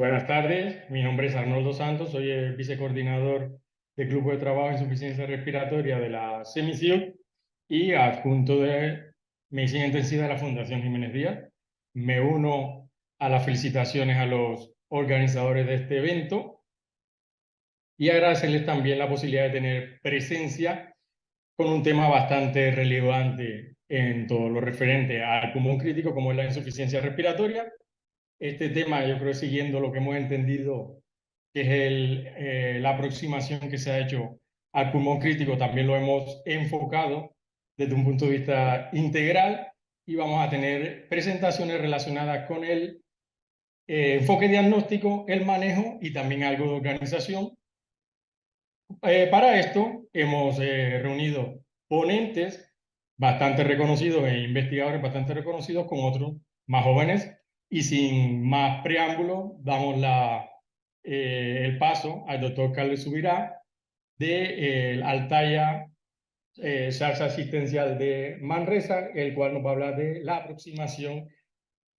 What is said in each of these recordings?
Buenas tardes, mi nombre es Arnoldo Santos, soy el vicecoordinador del Grupo de Trabajo en Insuficiencia Respiratoria de la CEMISIU y adjunto de Medicina Intensiva de la Fundación Jiménez Díaz. Me uno a las felicitaciones a los organizadores de este evento y agradecerles también la posibilidad de tener presencia con un tema bastante relevante en todo lo referente al pulmón crítico, como es la insuficiencia respiratoria. Este tema, yo creo, siguiendo lo que hemos entendido, que es la aproximación que se ha hecho al pulmón crítico, también lo hemos enfocado desde un punto de vista integral y vamos a tener presentaciones relacionadas con el enfoque diagnóstico, el manejo y también algo de organización. Para esto hemos reunido ponentes bastante reconocidos e investigadores bastante reconocidos con otros más jóvenes y sin más preámbulo damos el paso al doctor Carlos Subirá de Altaya SARS Asistencial de Manresa, el cual nos va a hablar de la aproximación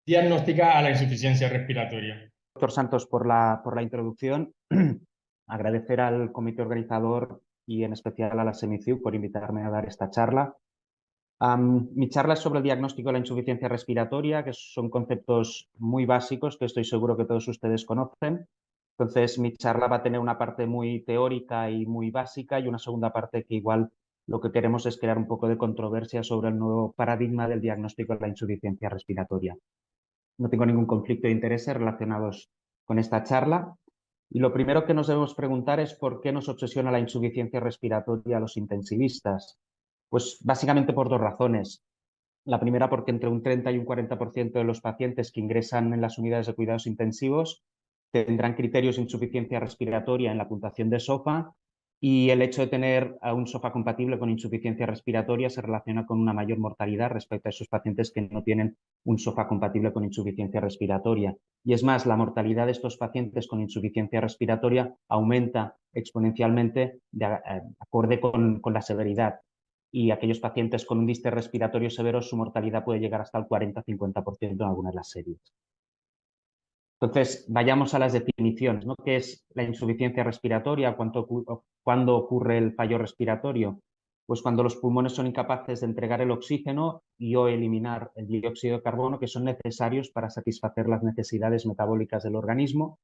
diagnóstica a la insuficiencia respiratoria. Doctor Santos, por la introducción. Agradecer al comité organizador y en especial a la SEMICIU por invitarme a dar esta charla. Mi charla es sobre el diagnóstico de la insuficiencia respiratoria, que son conceptos muy básicos que estoy seguro que todos ustedes conocen. Entonces, mi charla va a tener una parte muy teórica y muy básica y una segunda parte que igual lo que queremos es crear un poco de controversia sobre el nuevo paradigma del diagnóstico de la insuficiencia respiratoria. No tengo ningún conflicto de intereses relacionados con esta charla. Y lo primero que nos debemos preguntar es por qué nos obsesiona la insuficiencia respiratoria a los intensivistas. Pues básicamente por dos razones. La primera, porque entre un 30 y un 40% de los pacientes que ingresan en las unidades de cuidados intensivos tendrán criterios de insuficiencia respiratoria en la puntuación de SOFA y el hecho de tener a un SOFA compatible con insuficiencia respiratoria se relaciona con una mayor mortalidad respecto a esos pacientes que no tienen un SOFA compatible con insuficiencia respiratoria. Y es más, la mortalidad de estos pacientes con insuficiencia respiratoria aumenta exponencialmente acorde con la severidad. Y aquellos pacientes con un distrés respiratorio severo, su mortalidad puede llegar hasta el 40-50% en algunas de las series. Entonces, vayamos a las definiciones, ¿no? ¿Qué es la insuficiencia respiratoria? ¿Cuándo ocurre el fallo respiratorio? Pues cuando los pulmones son incapaces de entregar el oxígeno y o eliminar el dióxido de carbono que son necesarios para satisfacer las necesidades metabólicas del organismo.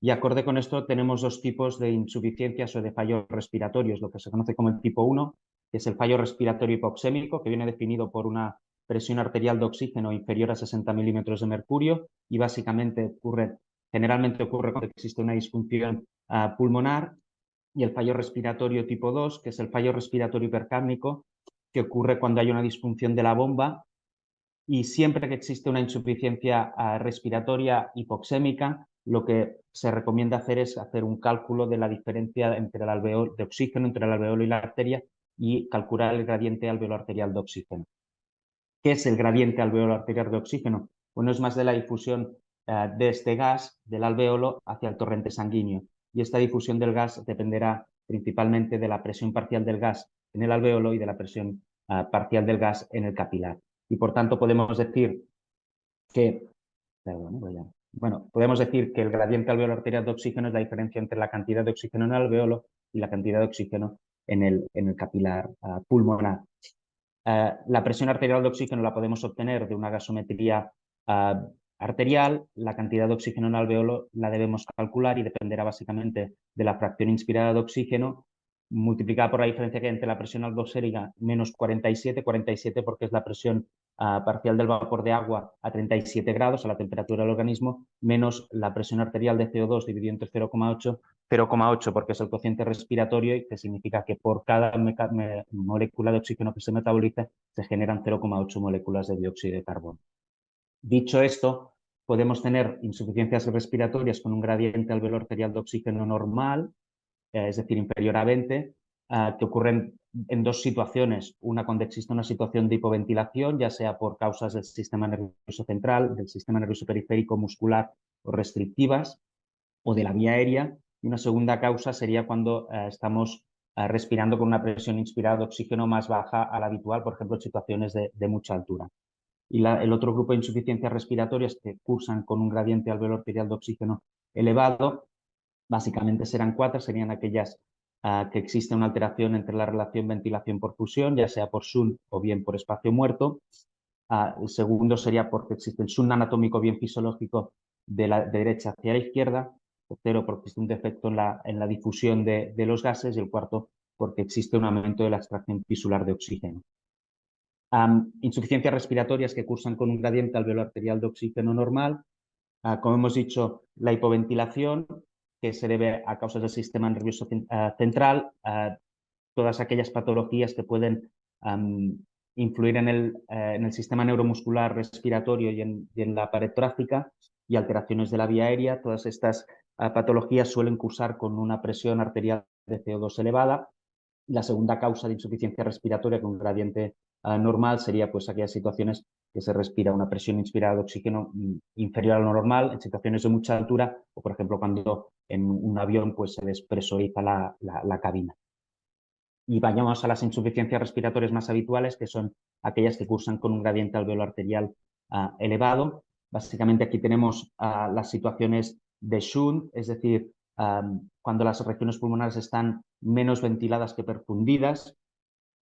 Y acorde con esto tenemos dos tipos de insuficiencias o de fallos respiratorios, lo que se conoce como el tipo 1, que es el fallo respiratorio hipoxémico, que viene definido por una presión arterial de oxígeno inferior a 60 milímetros de mercurio y básicamente generalmente ocurre cuando existe una disfunción pulmonar, y el fallo respiratorio tipo 2, que es el fallo respiratorio hipercápnico, que ocurre cuando hay una disfunción de la bomba. Y siempre que existe una insuficiencia respiratoria hipoxémica, lo que se recomienda hacer es hacer un cálculo de la diferencia entre el alveolo de oxígeno entre el alveolo y la arteria y calcular el gradiente alveolo arterial de oxígeno. ¿Qué es el gradiente alveolo arterial de oxígeno? Bueno, es más de la difusión de este gas del alveolo hacia el torrente sanguíneo. Y esta difusión del gas dependerá principalmente de la presión parcial del gas en el alveolo y de la presión parcial del gas en el capilar. Y por tanto podemos decir que, podemos decir que el gradiente alveolo arterial de oxígeno es la diferencia entre la cantidad de oxígeno en el alveolo y la cantidad de oxígeno en el capilar pulmonar. La presión arterial de oxígeno la podemos obtener de una gasometría arterial. La cantidad de oxígeno en el alveolo la debemos calcular y dependerá básicamente de la fracción inspirada de oxígeno multiplicada por la diferencia que hay entre la presión atmosférica menos 47 porque es la presión parcial del vapor de agua a 37 grados, a la temperatura del organismo, menos la presión arterial de CO2 dividido entre 0,8 porque es el cociente respiratorio, y que significa que por cada molécula de oxígeno que se metaboliza se generan 0,8 moléculas de dióxido de carbono. Dicho esto, podemos tener insuficiencias respiratorias con un gradiente alveolo arterial de oxígeno normal, es decir, inferior a 20, que ocurren en dos situaciones. Una, cuando existe una situación de hipoventilación, ya sea por causas del sistema nervioso central, del sistema nervioso periférico, muscular o restrictivas, o de la vía aérea. Y una segunda causa sería cuando estamos respirando con una presión inspirada de oxígeno más baja a la habitual, por ejemplo, en situaciones de mucha altura. Y el otro grupo de insuficiencias respiratorias que cursan con un gradiente alveolo arterial de oxígeno elevado, básicamente serán 4, serían aquellas que existe una alteración entre la relación ventilación-perfusión, ya sea por SUN o bien por espacio muerto. El segundo sería porque existe el SUN anatómico bien fisiológico de la derecha hacia la izquierda. Tercero, porque existe un defecto en la difusión de los gases. Y el cuarto, porque existe un aumento de la extracción tisular de oxígeno. Insuficiencias respiratorias que cursan con un gradiente alveolar arterial de oxígeno normal. Como hemos dicho, la hipoventilación, que se debe a causas del sistema nervioso central, todas aquellas patologías que pueden influir en el sistema neuromuscular respiratorio y en la pared torácica, y alteraciones de la vía aérea. Todas estas patologías suelen cursar con una presión arterial de CO2 elevada. La segunda causa de insuficiencia respiratoria con gradiente normal sería pues aquellas situaciones que se respira una presión inspirada de oxígeno inferior a lo normal en situaciones de mucha altura, o por ejemplo cuando en un avión pues se despresuriza la cabina. Y vayamos a las insuficiencias respiratorias más habituales, que son aquellas que cursan con un gradiente alveolar arterial elevado. Básicamente aquí tenemos las situaciones de SHUNT, es decir, cuando las regiones pulmonares están menos ventiladas que perfundidas.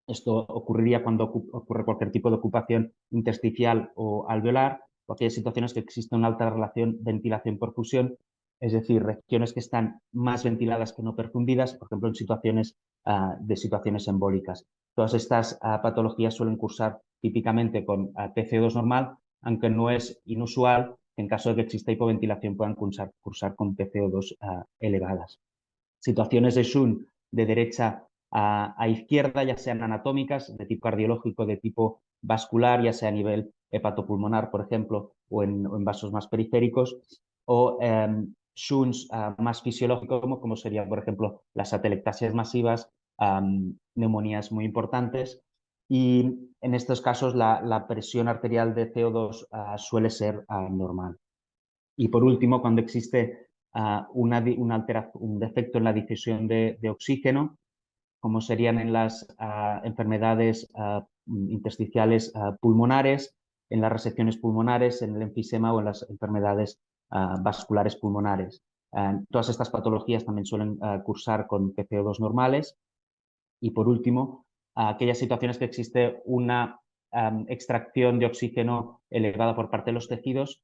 Esto ocurriría cuando ocurre cualquier tipo de ocupación intersticial o alveolar, o aquellas situaciones que existe una alta relación ventilación-perfusión, es decir, regiones que están más ventiladas que no perfundidas, por ejemplo, en situaciones embólicas. Todas estas patologías suelen cursar típicamente con PCO2 normal, aunque no es inusual que en caso de que exista hipoventilación puedan cursar con PCO2 elevadas. Situaciones de SHUNT de derecha a izquierda, ya sean anatómicas, de tipo cardiológico, de tipo vascular, ya sea a nivel hepatopulmonar, por ejemplo, o en vasos más periféricos, o SHUNTs más fisiológicos, como serían, por ejemplo, las atelectasias masivas, neumonías muy importantes. Y en estos casos la presión arterial de CO2 suele ser normal. Y por último, cuando existe un defecto en la difusión de oxígeno, como serían en las enfermedades intersticiales pulmonares, en las resecciones pulmonares, en el enfisema o en las enfermedades vasculares pulmonares. Todas estas patologías también suelen cursar con PCO2 normales. Y por último, aquellas situaciones que existe una extracción de oxígeno elevada por parte de los tejidos.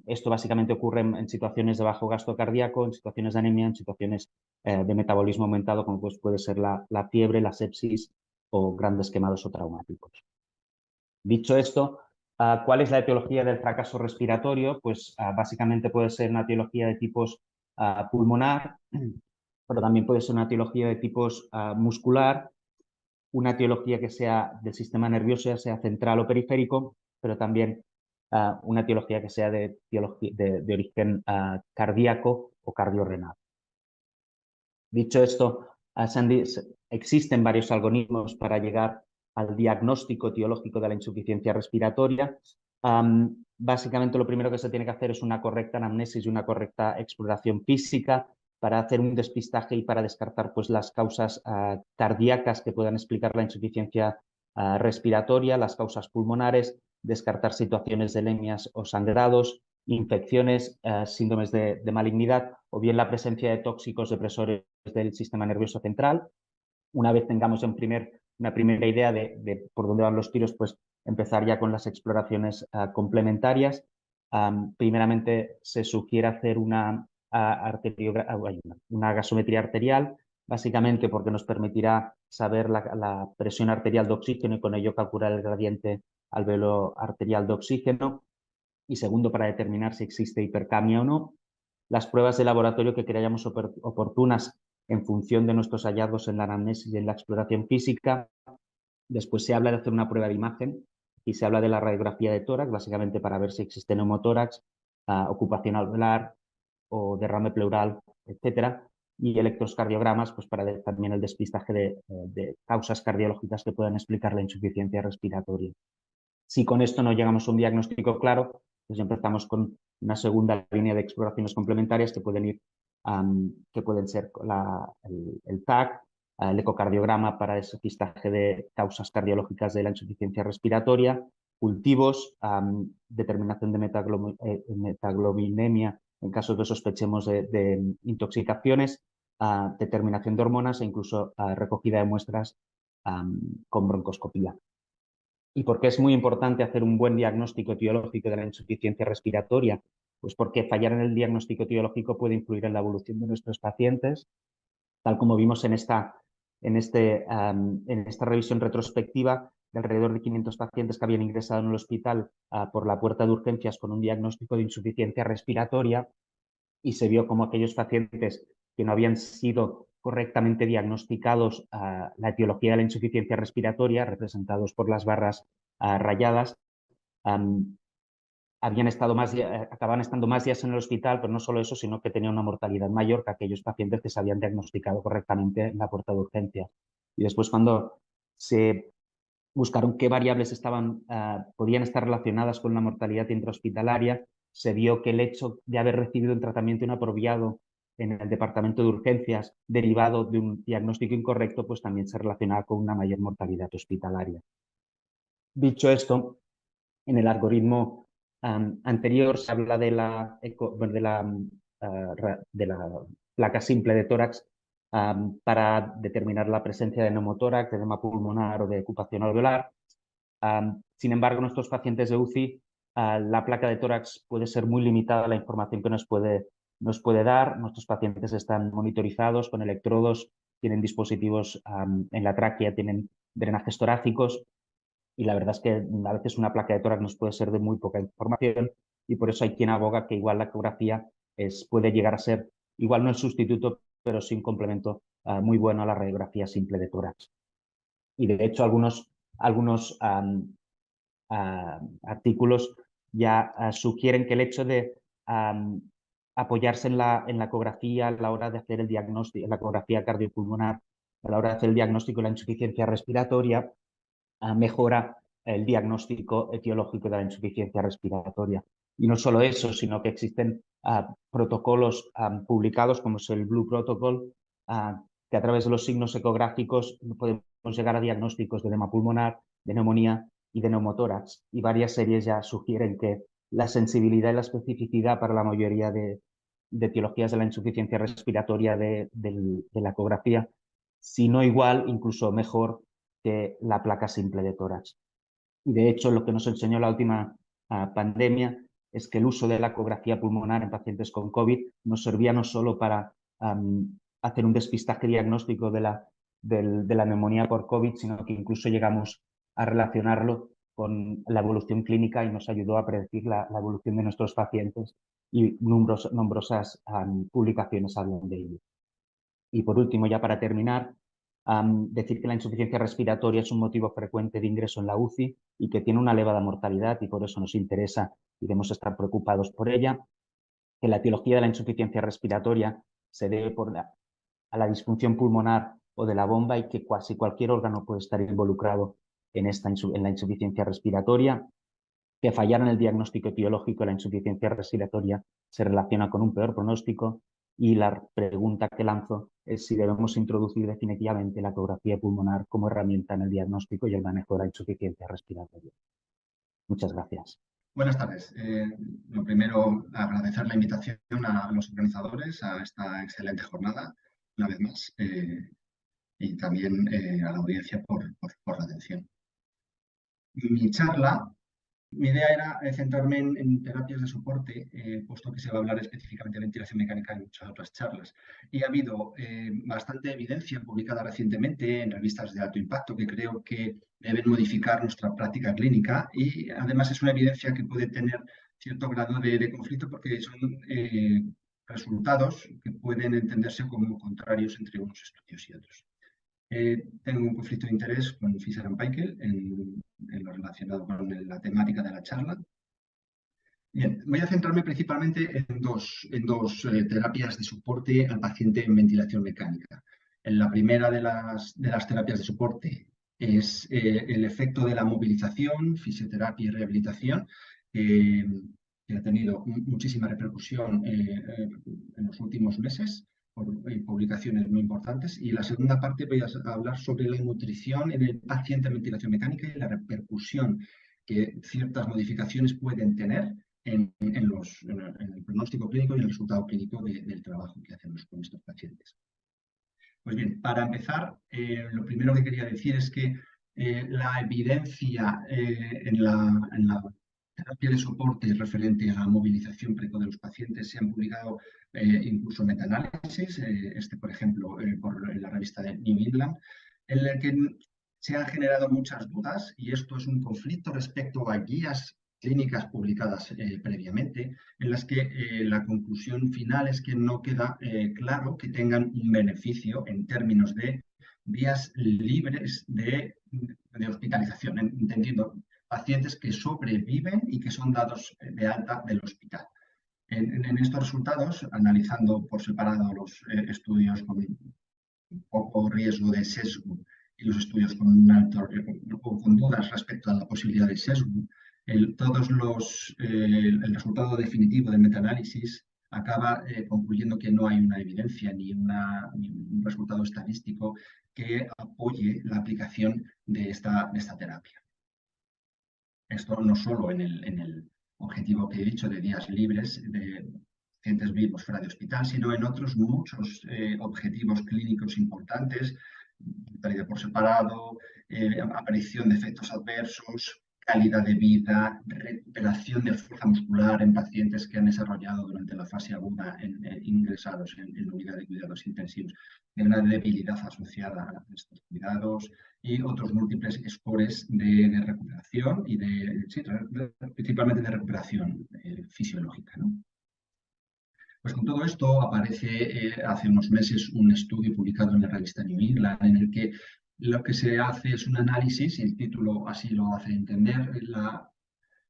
Esto básicamente ocurre en situaciones de bajo gasto cardíaco, en situaciones de anemia, en situaciones de metabolismo aumentado, como pues puede ser la fiebre, la sepsis o grandes quemados o traumáticos. Dicho esto, ¿cuál es la etiología del fracaso respiratorio? Pues básicamente puede ser una etiología de tipos pulmonar, pero también puede ser una etiología de tipos muscular, una etiología que sea del sistema nervioso, ya sea central o periférico, pero también una etiología que sea de origen cardíaco o cardiorrenal. Dicho esto, existen varios algoritmos para llegar al diagnóstico etiológico de la insuficiencia respiratoria. Básicamente lo primero que se tiene que hacer es una correcta anamnesis y una correcta exploración física para hacer un despistaje y para descartar pues, las causas cardíacas que puedan explicar la insuficiencia respiratoria, las causas pulmonares, descartar situaciones de anemias o sangrados, infecciones, síndromes de malignidad o bien la presencia de tóxicos depresores del sistema nervioso central. Una vez tengamos una primera idea de por dónde van los tiros, pues empezar ya con las exploraciones complementarias. Primeramente se sugiere hacer una gasometría arterial, básicamente porque nos permitirá saber la presión arterial de oxígeno y con ello calcular el gradiente alveolo arterial de oxígeno. Y segundo, para determinar si existe hipercamia o no. Las pruebas de laboratorio que creamos oportunas en función de nuestros hallazgos en la anamnesis y en la exploración física. Después se habla de hacer una prueba de imagen y se habla de la radiografía de tórax, básicamente para ver si existe neumotórax, ocupación alveolar o derrame pleural, etcétera. Y electrocardiogramas, pues para ver también el despistaje de causas cardiológicas que puedan explicar la insuficiencia respiratoria. Si con esto no llegamos a un diagnóstico claro, pues empezamos con una segunda línea de exploraciones complementarias que pueden ser el TAC, el ecocardiograma para el despistaje de causas cardiológicas de la insuficiencia respiratoria, cultivos, determinación de metaglobinemia en caso de que sospechemos de intoxicaciones, determinación de hormonas e incluso recogida de muestras con broncoscopía. ¿Y por qué es muy importante hacer un buen diagnóstico etiológico de la insuficiencia respiratoria? Pues porque fallar en el diagnóstico etiológico puede influir en la evolución de nuestros pacientes, tal como vimos en esta revisión retrospectiva de alrededor de 500 pacientes que habían ingresado en el hospital por la puerta de urgencias con un diagnóstico de insuficiencia respiratoria, y se vio como aquellos pacientes que no habían sido correctamente diagnosticados la etiología de la insuficiencia respiratoria, representados por las barras rayadas, acababan estando más días en el hospital, pero no solo eso, sino que tenían una mortalidad mayor que aquellos pacientes que se habían diagnosticado correctamente en la puerta de urgencias. Y después, cuando se buscaron qué variables podían estar relacionadas con la mortalidad intrahospitalaria, se vio que el hecho de haber recibido un tratamiento inapropiado en el departamento de urgencias derivado de un diagnóstico incorrecto, pues también se relacionaba con una mayor mortalidad hospitalaria. Dicho esto, en el algoritmo anterior se habla de la placa simple de tórax para determinar la presencia de neumotórax, de edema pulmonar o de ocupación alveolar. Sin embargo, en nuestros pacientes de UCI, la placa de tórax puede ser muy limitada la información que nos puede dar. Nuestros pacientes están monitorizados con electrodos, tienen dispositivos en la tráquea, tienen drenajes torácicos, y la verdad es que a veces una placa de tórax nos puede ser de muy poca información, y por eso hay quien aboga que igual la ecografía puede llegar a ser, igual no el sustituto, pero sí un complemento muy bueno a la radiografía simple de tórax. Y de hecho algunos artículos ya sugieren que el hecho de apoyarse en la ecografía a la hora de hacer el diagnóstico, en la ecografía cardiopulmonar, a la hora de hacer el diagnóstico de la insuficiencia respiratoria, mejora el diagnóstico etiológico de la insuficiencia respiratoria. Y no solo eso, sino que existen protocolos publicados, como es el Blue Protocol, que a través de los signos ecográficos podemos llegar a diagnósticos de edema pulmonar, de neumonía y de neumotórax. Y varias series ya sugieren que la sensibilidad y la especificidad para la mayoría de etiologías de la insuficiencia respiratoria de la ecografía, si no igual, incluso mejor que la placa simple de tórax. Y de hecho, lo que nos enseñó la última pandemia es que el uso de la ecografía pulmonar en pacientes con COVID nos servía no solo para hacer un despistaje diagnóstico de la neumonía por COVID, sino que incluso llegamos a relacionarlo con la evolución clínica y nos ayudó a predecir la evolución de nuestros pacientes, y numerosas publicaciones hablan de ello. Y por último, ya para terminar, decir que la insuficiencia respiratoria es un motivo frecuente de ingreso en la UCI y que tiene una elevada mortalidad, y por eso nos interesa y debemos estar preocupados por ella. Que la etiología de la insuficiencia respiratoria se debe a la disfunción pulmonar o de la bomba, y que casi cualquier órgano puede estar involucrado en la insuficiencia respiratoria. Que fallar en el diagnóstico etiológico de la insuficiencia respiratoria se relaciona con un peor pronóstico, y la pregunta que lanzo es si debemos introducir definitivamente la ecografía pulmonar como herramienta en el diagnóstico y el manejo de la insuficiencia respiratoria. Muchas gracias. Buenas tardes. Lo primero, agradecer la invitación a los organizadores a esta excelente jornada, una vez más, y también a la audiencia por la atención. Mi idea era centrarme en terapias de soporte, puesto que se va a hablar específicamente de ventilación mecánica en muchas otras charlas. Y ha habido bastante evidencia publicada recientemente en revistas de alto impacto que creo que deben modificar nuestra práctica clínica, y además es una evidencia que puede tener cierto grado de conflicto porque son resultados que pueden entenderse como contrarios entre unos estudios y otros. Tengo un conflicto de interés con Fischer y Paykel en lo relacionado con la temática de la charla. Bien, voy a centrarme principalmente en dos terapias de soporte al paciente en ventilación mecánica. En la primera de las terapias de soporte es el efecto de la movilización, fisioterapia y rehabilitación, que ha tenido muchísima repercusión en los últimos meses, por publicaciones muy importantes. Y la segunda parte voy a hablar sobre la nutrición en el paciente en ventilación mecánica y la repercusión que ciertas modificaciones pueden tener en el pronóstico clínico y el resultado clínico del trabajo que hacemos con estos pacientes. Pues bien, para empezar, lo primero que quería decir es que la evidencia en la terapia de soporte referente a la movilización precoz de los pacientes se han publicado incluso metaanálisis, por ejemplo, en la revista de New England, en el que se han generado muchas dudas y esto es un conflicto respecto a guías clínicas publicadas previamente, en las que la conclusión final es que no queda claro que tengan un beneficio en términos de vías libres de hospitalización, entendiendo pacientes que sobreviven y que son dados de alta del hospital. En estos resultados, analizando por separado los estudios con poco riesgo de sesgo y los estudios con un alto con dudas respecto a la posibilidad de sesgo, el resultado definitivo del metaanálisis acaba concluyendo que no hay una evidencia ni un resultado estadístico que apoye la aplicación de esta terapia. Esto no solo en el objetivo que he dicho de días libres de pacientes vivos fuera de hospital, sino en otros muchos objetivos clínicos importantes, pérdida por separado, aparición de efectos adversos, calidad de vida, recuperación de fuerza muscular en pacientes que han desarrollado durante la fase aguda ingresados en unidad de cuidados intensivos, de una debilidad asociada a estos cuidados y otros múltiples scores de recuperación y principalmente de recuperación fisiológica, ¿no? Pues con todo esto aparece hace unos meses un estudio publicado en la revista New England en el que lo que se hace es un análisis, y el título así lo hace entender, la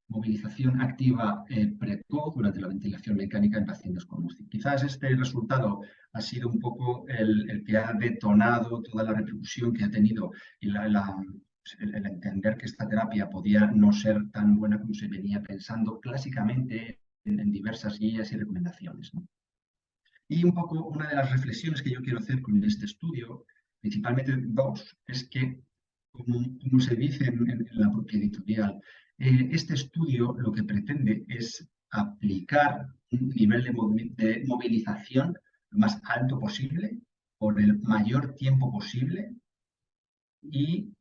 movilización activa precoz durante la ventilación mecánica en pacientes con UCI. Quizás este resultado ha sido un poco el que ha detonado toda la repercusión que ha tenido y el entender que esta terapia podía no ser tan buena como se venía pensando clásicamente en diversas guías y recomendaciones, ¿no? Y un poco una de las reflexiones que yo quiero hacer con este estudio, principalmente dos, es que, como se dice en la propia editorial, este estudio lo que pretende es aplicar un nivel de movilización lo más alto posible, por el mayor tiempo posible, y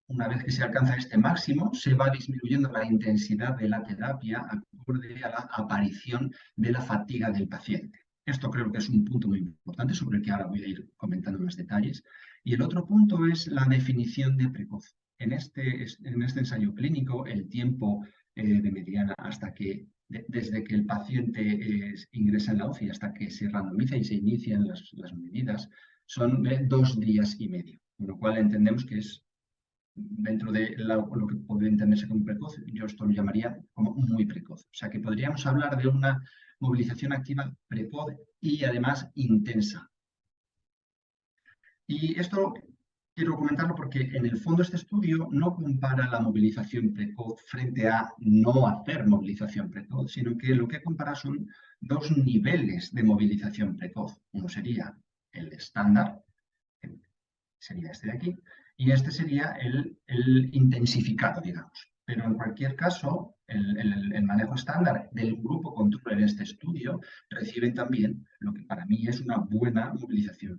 una vez que se alcanza este máximo, se va disminuyendo la intensidad de la terapia acorde a la aparición de la fatiga del paciente. Esto creo que es un punto muy importante sobre el que ahora voy a ir comentando más detalles. Y el otro punto es la definición de precoz. En este ensayo clínico, el tiempo de mediana desde que el paciente ingresa en la UCI hasta que se randomiza y se inician las medidas, son de 2 días y medio, con lo cual entendemos que es dentro de lo que podría entenderse como precoz, yo esto lo llamaría como muy precoz. O sea que podríamos hablar de una movilización activa precoz y además intensa. Y esto quiero comentarlo porque en el fondo este estudio no compara la movilización precoz frente a no hacer movilización precoz, sino que lo que compara son dos niveles de movilización precoz. Uno sería el estándar, que sería este de aquí, y este sería el intensificado, digamos. Pero en cualquier caso, el manejo estándar del grupo control en este estudio reciben también lo que para mí es una buena movilización.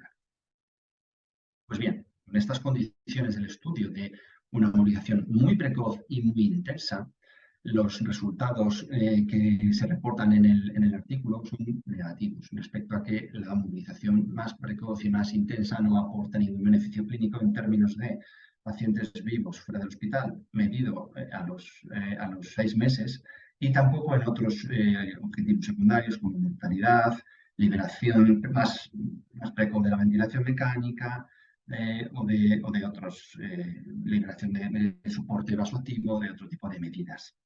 Pues bien, con estas condiciones del estudio de una movilización muy precoz y muy intensa, los resultados que se reportan en el artículo son negativos respecto a que la movilización más precoz y más intensa no aporta ningún beneficio clínico en términos de pacientes vivos fuera del hospital, medido a los 6 meses, y tampoco en otros objetivos secundarios como mortalidad, liberación más precoz de la ventilación mecánica, o de otros, liberación de soporte vasoactivo, de otro tipo de medidas,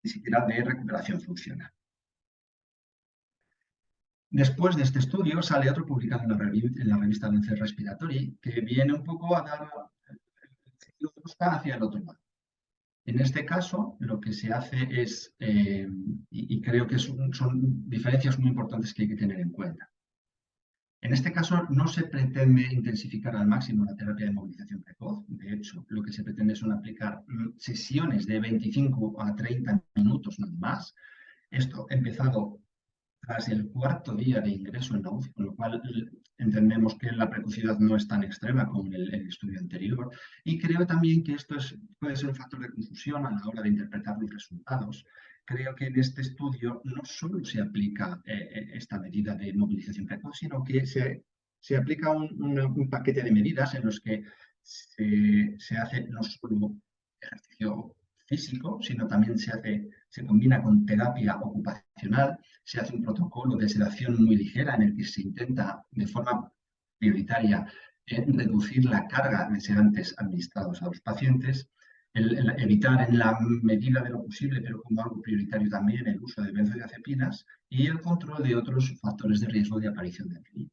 ni siquiera de recuperación funcional. Después de este estudio sale otro publicado en la revista Lancet Respiratory que viene un poco a dar hacia el otro lado. En este caso, lo que se hace es, y creo que son diferencias muy importantes que hay que tener en cuenta. En este caso, no se pretende intensificar al máximo la terapia de movilización precoz. De hecho, lo que se pretende son aplicar sesiones de 25 a 30 minutos, no más, Esto empezado tras el 4.º día de ingreso en la UCI, con lo cual entendemos que la precocidad no es tan extrema como en el estudio anterior. Y creo también que esto puede ser un factor de confusión a la hora de interpretar los resultados. Creo que en este estudio no solo se aplica esta medida de movilización precoz, sino que se aplica un paquete de medidas en los que se hace no solo ejercicio físico, sino también se combina con terapia ocupacional, se hace un protocolo de sedación muy ligera en el que se intenta de forma prioritaria reducir la carga de sedantes administrados a los pacientes, evitar en la medida de lo posible, pero como algo prioritario también, el uso de benzodiazepinas y el control de otros factores de riesgo de aparición de API.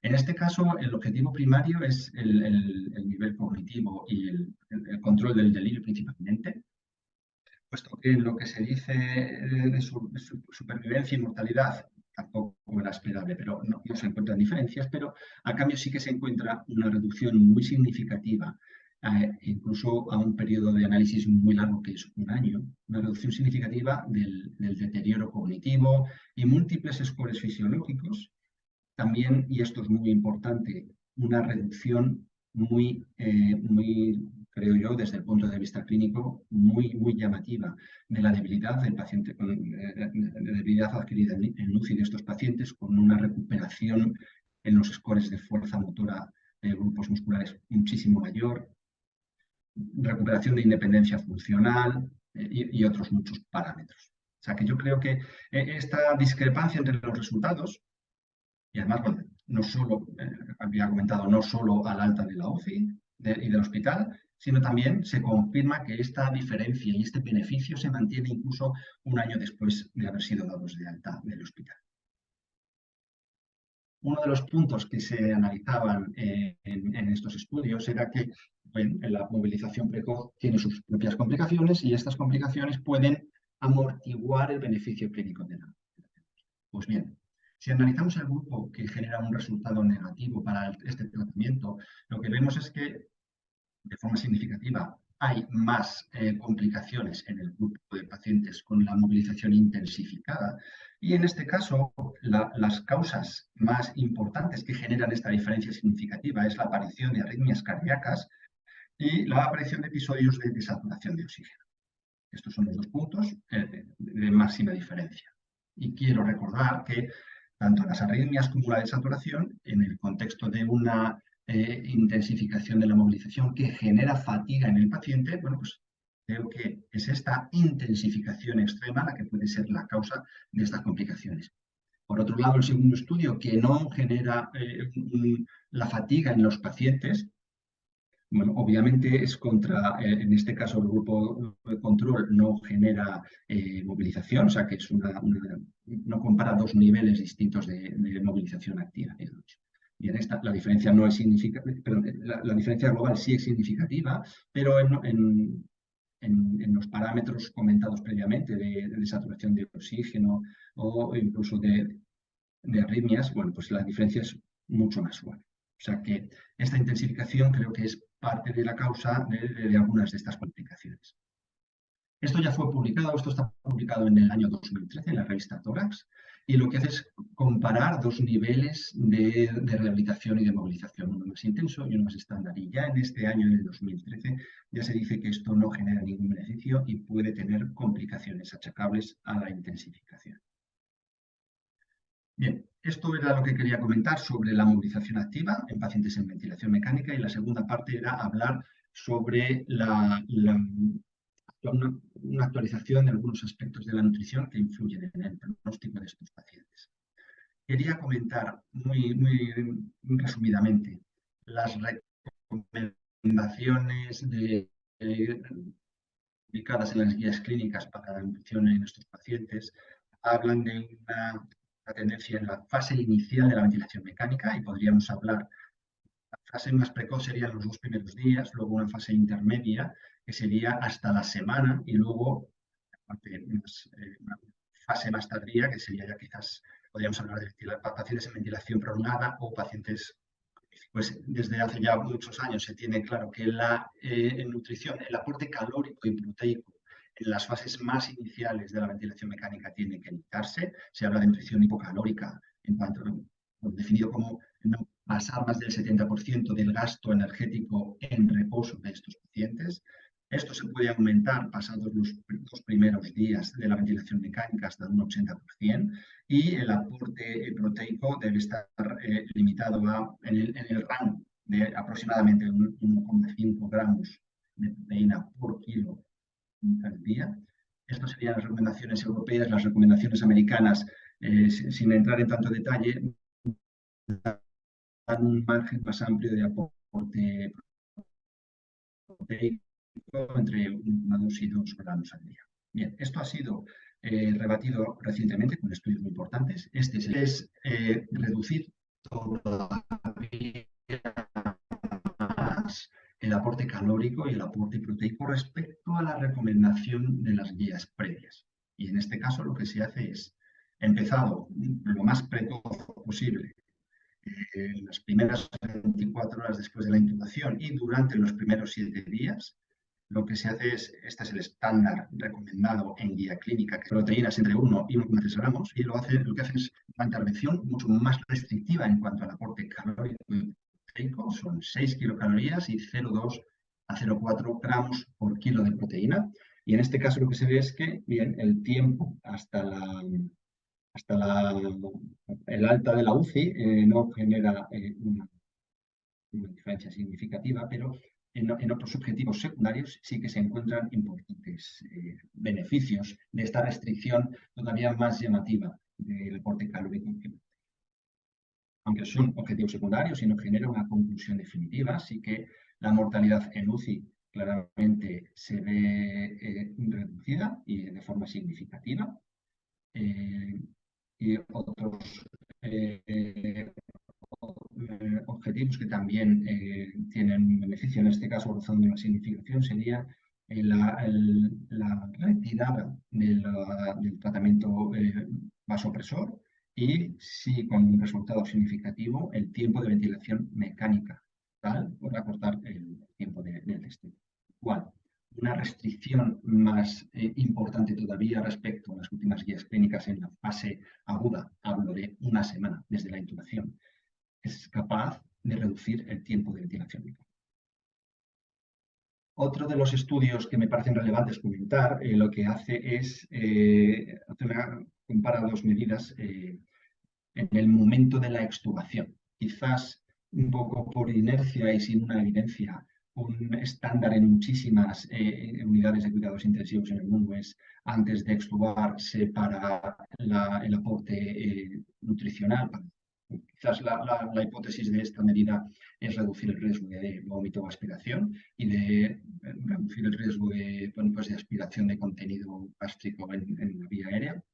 En este caso, el objetivo primario es el nivel cognitivo y el control del delirio principalmente, puesto que lo que se dice de su supervivencia y mortalidad tampoco era esperable, pero no se encuentran diferencias, pero a cambio sí que se encuentra una reducción muy significativa, incluso a un periodo de análisis muy largo que es un año, una reducción significativa del deterioro cognitivo y múltiples scores fisiológicos. También, y esto es muy importante, una reducción muy, creo yo, desde el punto de vista clínico, muy llamativa de la debilidad del paciente, de debilidad adquirida en UCI de estos pacientes, con una recuperación en los scores de fuerza motora de grupos musculares muchísimo mayor, recuperación de independencia funcional y otros muchos parámetros. O sea que yo creo que esta discrepancia entre los resultados, y además, bueno, no solo, había comentado, no solo al alta de la UCI y del hospital, sino también se confirma que esta diferencia y este beneficio se mantiene incluso un año después de haber sido dados de alta del hospital. Uno de los puntos que se analizaban en estos estudios era que la movilización precoz tiene sus propias complicaciones y estas complicaciones pueden amortiguar el beneficio clínico de la terapia. Pues bien, si analizamos el grupo que genera un resultado negativo para este tratamiento, lo que vemos es que, de forma significativa, hay más complicaciones en el grupo de pacientes con la movilización intensificada. Y en este caso, las causas más importantes que generan esta diferencia significativa es la aparición de arritmias cardíacas y la aparición de episodios de desaturación de oxígeno. Estos son los dos puntos de máxima diferencia. Y quiero recordar que tanto las arritmias como la desaturación, en el contexto de una intensificación de la movilización que genera fatiga en el paciente, bueno, pues creo que es esta intensificación extrema la que puede ser la causa de estas complicaciones. Por otro lado, el segundo estudio, que no genera la fatiga en los pacientes, bueno, obviamente es en este caso el grupo de control no genera movilización, o sea que es no compara dos niveles distintos de movilización activa. Y en esta la diferencia no es significativa, la diferencia global sí es significativa, pero en los parámetros comentados previamente de saturación de oxígeno o incluso de arritmias, bueno, pues la diferencia es mucho más suave. O sea que esta intensificación creo que es parte de la causa de algunas de estas complicaciones. Esto ya fue publicado, esto está publicado en el año 2013 en la revista Tórax, y lo que hace es comparar dos niveles de rehabilitación y de movilización, uno más intenso y uno más estándar. Y ya en este año, en el 2013, ya se dice que esto no genera ningún beneficio y puede tener complicaciones achacables a la intensificación. Bien, esto era lo que quería comentar sobre la movilización activa en pacientes en ventilación mecánica y la segunda parte era hablar sobre una actualización de algunos aspectos de la nutrición que influyen en el pronóstico de estos pacientes. Quería comentar muy resumidamente las recomendaciones publicadas en las guías clínicas para la nutrición en estos pacientes. Hablan de una tendencia en la fase inicial de la ventilación mecánica y podríamos hablar, la fase más precoz serían los 2 primeros días, luego una fase intermedia que sería hasta la semana y luego una fase más tardía que sería ya quizás, podríamos hablar de pacientes en ventilación prolongada o pacientes, pues desde hace ya muchos años se tiene claro que la nutrición, el aporte calórico y proteico en las fases más iniciales de la ventilación mecánica tiene que evitarse. Se habla de nutrición hipocalórica, en cuanto definido como no pasar más del 70% del gasto energético en reposo de estos pacientes. Esto se puede aumentar pasados los 2 primeros días de la ventilación mecánica hasta un 80%, y el aporte proteico debe estar limitado en el rango de aproximadamente 1,5 gramos de proteína por kilo al día. Estas serían las recomendaciones europeas. Las recomendaciones americanas, sin entrar en tanto detalle, dan un margen más amplio de aporte proteico entre 1,2 y 2 gramos al día. Bien, esto ha sido rebatido recientemente con estudios muy importantes. Este es reducir todavía más el aporte calórico y el aporte proteico respecto a la recomendación de las guías previas. Y en este caso lo que se hace es, empezado lo más precoz posible, en las primeras 24 horas después de la intubación y durante los primeros 7 días, lo que se hace es, este es el estándar recomendado en guía clínica, que proteínas entre 1 y 1,3 gramos, y lo que hacen es una intervención mucho más restrictiva en cuanto al aporte calórico y proteico. Son 6 kilocalorías y 0,2 a 0,4 gramos por kilo de proteína. Y en este caso lo que se ve es que, bien, el tiempo hasta el alta de la UCI no genera una diferencia significativa, pero en otros objetivos secundarios sí que se encuentran importantes beneficios de esta restricción todavía más llamativa del aporte calórico. Aunque son objetivos secundarios y no genera una conclusión definitiva, sí que la mortalidad en UCI claramente se ve reducida y de forma significativa. Y otros objetivos que también tienen un beneficio, en este caso rozando una significación, sería la retirada del tratamiento vasopresor, y sí, con un resultado significativo, el tiempo de ventilación mecánica, tal, por acortar el tiempo del testeo. Igual, una restricción más importante todavía respecto a las últimas guías clínicas en la fase aguda, hablo de una semana desde la intubación, es capaz de reducir el tiempo de ventilación mecánica. Otro de los estudios que me parecen relevantes comentar, lo que hace es comparar dos medidas en el momento de la extubación. Quizás un poco por inercia y sin una evidencia, un estándar en muchísimas unidades de cuidados intensivos en el mundo es, antes de extubar, se para el aporte nutricional. Quizás la hipótesis de esta medida es reducir el riesgo de vómito o aspiración y de reducir el riesgo de, pues de aspiración de contenido gástrico en la vía aérea.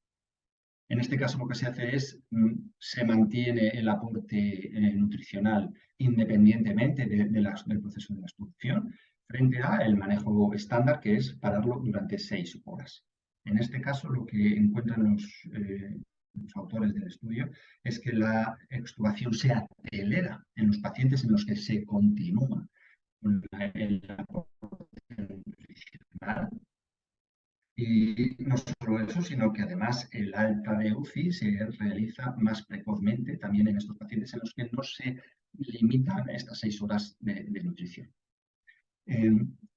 En este caso lo que se hace es, se mantiene el aporte nutricional independientemente del proceso de la extubación, frente al manejo estándar, que es pararlo durante 6 horas. En este caso lo que encuentran los autores del estudio es que la extubación se acelera en los pacientes en los que se continúa con el aporte nutricional. Y no solo eso, sino que además el alta de UCI se realiza más precozmente también en estos pacientes en los que no se limitan estas 6 horas de nutrición.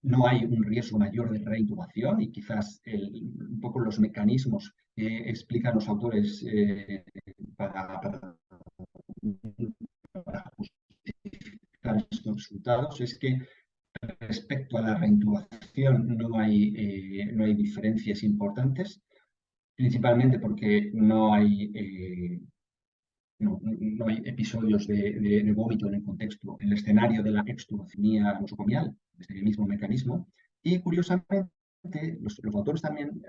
No hay un riesgo mayor de reintubación, y quizás un poco los mecanismos que explican los autores para justificar estos resultados es que respecto a la reintubación no hay diferencias importantes, principalmente porque no hay episodios de vómito en el escenario de la extubación nosocomial, desde el mismo mecanismo. Y curiosamente, los autores también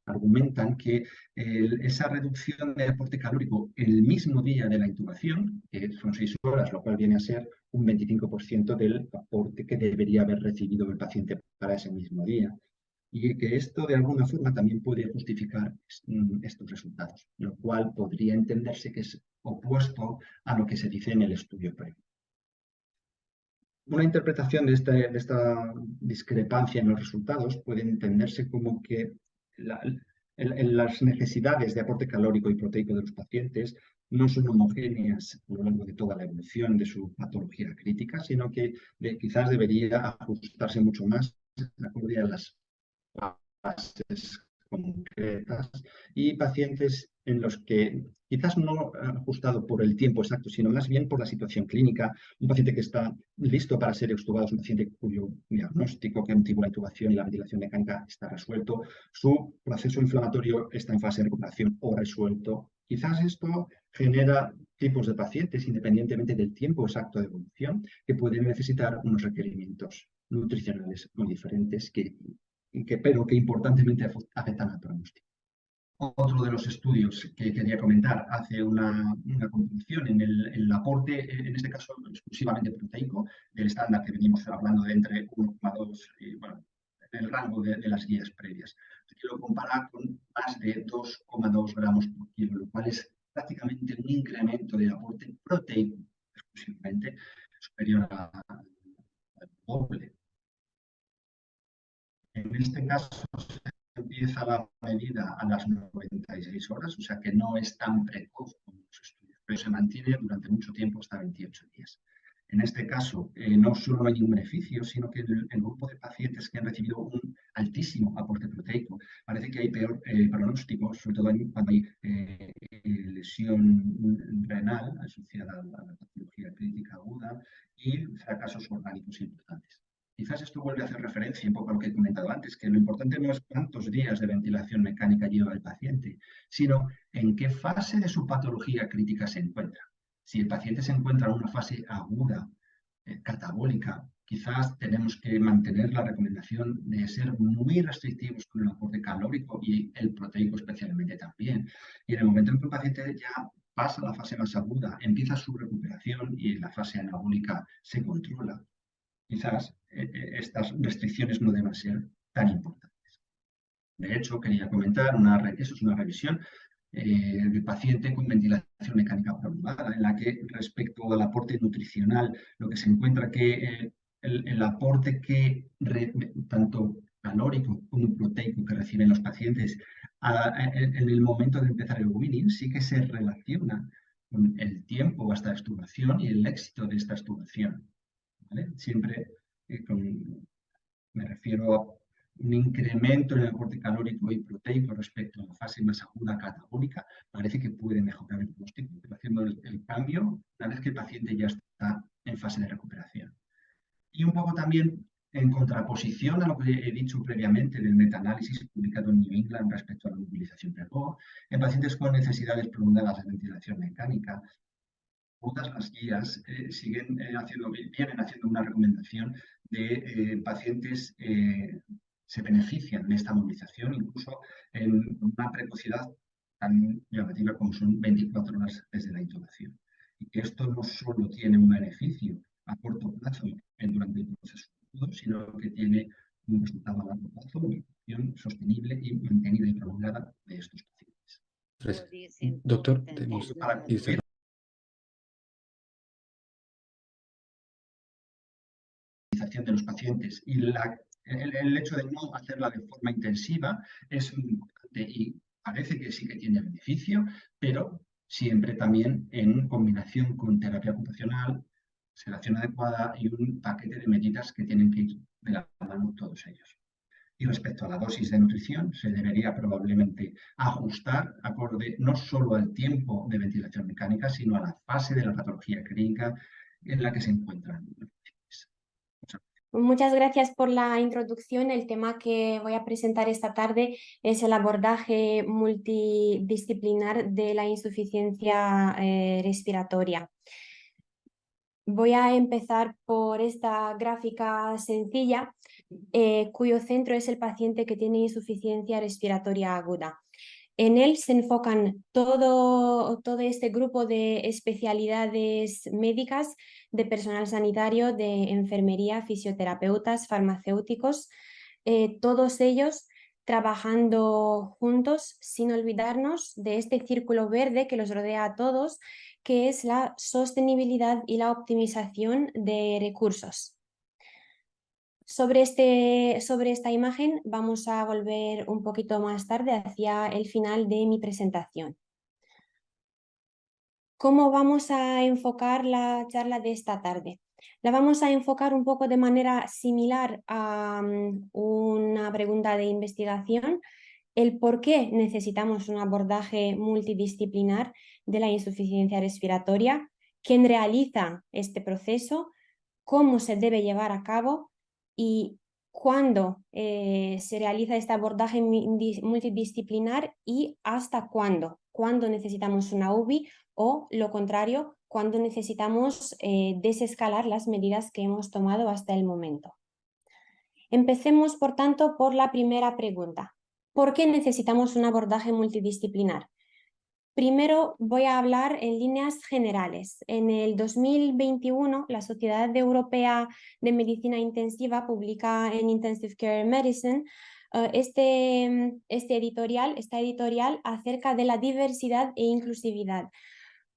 argumentan que esa reducción de aporte calórico el mismo día de la intubación, que son 6 horas, lo cual viene a ser un 25% del aporte que debería haber recibido el paciente para ese mismo día, y que esto de alguna forma también puede justificar estos resultados, lo cual podría entenderse que es opuesto a lo que se dice en el estudio previo. Una interpretación de esta discrepancia en los resultados puede entenderse como que las necesidades de aporte calórico y proteico de los pacientes no son homogéneas a lo largo de toda la evolución de su patología crítica, sino que quizás debería ajustarse mucho más acorde a las fases concretas y pacientes en los que quizás no ajustado por el tiempo exacto, sino más bien por la situación clínica. Un paciente que está listo para ser extubado es un paciente cuyo diagnóstico, que motivó la intubación y la ventilación mecánica está resuelto, su proceso inflamatorio está en fase de recuperación o resuelto. Quizás esto genera tipos de pacientes, independientemente del tiempo exacto de evolución, que pueden necesitar unos requerimientos nutricionales muy diferentes pero que importantemente afectan al pronóstico. Otro de los estudios que quería comentar hace una comparación en el aporte, en este caso exclusivamente proteico, del estándar que venimos hablando de entre 1,2 y, bueno, en el rango de las guías previas. Aquí lo compara con más de 2,2 gramos por kilo, lo cual es prácticamente un incremento del aporte proteico exclusivamente superior al doble. En este caso empieza la medida a las 96 horas, o sea que no es tan precoz como los estudios, pero se mantiene durante mucho tiempo, hasta 28 días. En este caso, no solo hay ningún beneficio, sino que el grupo de pacientes que han recibido un altísimo aporte proteico, parece que hay peor pronóstico, sobre todo cuando hay lesión renal asociada a la patología crítica aguda y fracasos orgánicos importantes. Quizás esto vuelve a hacer referencia un poco a lo que he comentado antes, que lo importante no es cuántos días de ventilación mecánica lleva el paciente, sino en qué fase de su patología crítica se encuentra. Si el paciente se encuentra en una fase aguda, catabólica, quizás tenemos que mantener la recomendación de ser muy restrictivos con el aporte calórico y el proteico especialmente también. Y en el momento en que el paciente ya pasa la fase más aguda, empieza su recuperación y la fase anabólica se controla, quizás estas restricciones no deban ser tan importantes. De hecho, quería comentar, eso es una revisión de paciente con ventilación mecánica prolongada, en la que respecto al aporte nutricional, lo que se encuentra que el aporte que tanto calórico como proteico que reciben los pacientes en el momento de empezar el weaning sí que se relaciona con el tiempo hasta la extubación y el éxito de esta extubación. ¿Vale? Siempre me refiero a un incremento en el aporte calórico y proteico respecto a la fase más aguda catabólica, parece que puede mejorar el pronóstico, haciendo el cambio una vez que el paciente ya está en fase de recuperación. Y un poco también en contraposición a lo que he dicho previamente del metaanálisis publicado en New England respecto a la mobilización precoz, en pacientes con necesidades prolongadas de ventilación mecánica, todas las guías vienen haciendo una recomendación de pacientes se benefician de esta movilización, incluso en una precocidad tan llamativa como son 24 horas desde la intubación. Y que esto no solo tiene un beneficio a corto plazo durante el proceso agudo, sino que tiene un resultado a largo plazo, una evolución sostenible y mantenida y prolongada de estos pacientes. Doctor, Para concluir, de los pacientes y el hecho de no hacerla de forma intensiva es muy importante y parece que sí que tiene beneficio, pero siempre también en combinación con terapia ocupacional, sedación adecuada y un paquete de medidas que tienen que ir de la mano todos ellos. Y respecto a la dosis de nutrición, se debería probablemente ajustar acorde no solo al tiempo de ventilación mecánica, sino a la fase de la patología clínica en la que se encuentran. Muchas gracias por la introducción. El tema que voy a presentar esta tarde es el abordaje multidisciplinar de la insuficiencia respiratoria. Voy a empezar por esta gráfica sencilla, cuyo centro es el paciente que tiene insuficiencia respiratoria aguda. En él se enfocan todo este grupo de especialidades médicas, de personal sanitario, de enfermería, fisioterapeutas, farmacéuticos, todos ellos trabajando juntos sin olvidarnos de este círculo verde que los rodea a todos, que es la sostenibilidad y la optimización de recursos. Sobre esta imagen vamos a volver un poquito más tarde hacia el final de mi presentación. ¿Cómo vamos a enfocar la charla de esta tarde? La vamos a enfocar un poco de manera similar a una pregunta de investigación, el por qué necesitamos un abordaje multidisciplinar de la insuficiencia respiratoria, quién realiza este proceso, cómo se debe llevar a cabo y cuándo se realiza este abordaje multidisciplinar y hasta cuándo necesitamos una UBI o lo contrario, cuándo necesitamos desescalar las medidas que hemos tomado hasta el momento. Empecemos, por tanto, por la primera pregunta. ¿Por qué necesitamos un abordaje multidisciplinar? Primero voy a hablar en líneas generales. En el 2021, la Sociedad Europea de Medicina Intensiva publica en Intensive Care Medicine esta editorial acerca de la diversidad e inclusividad.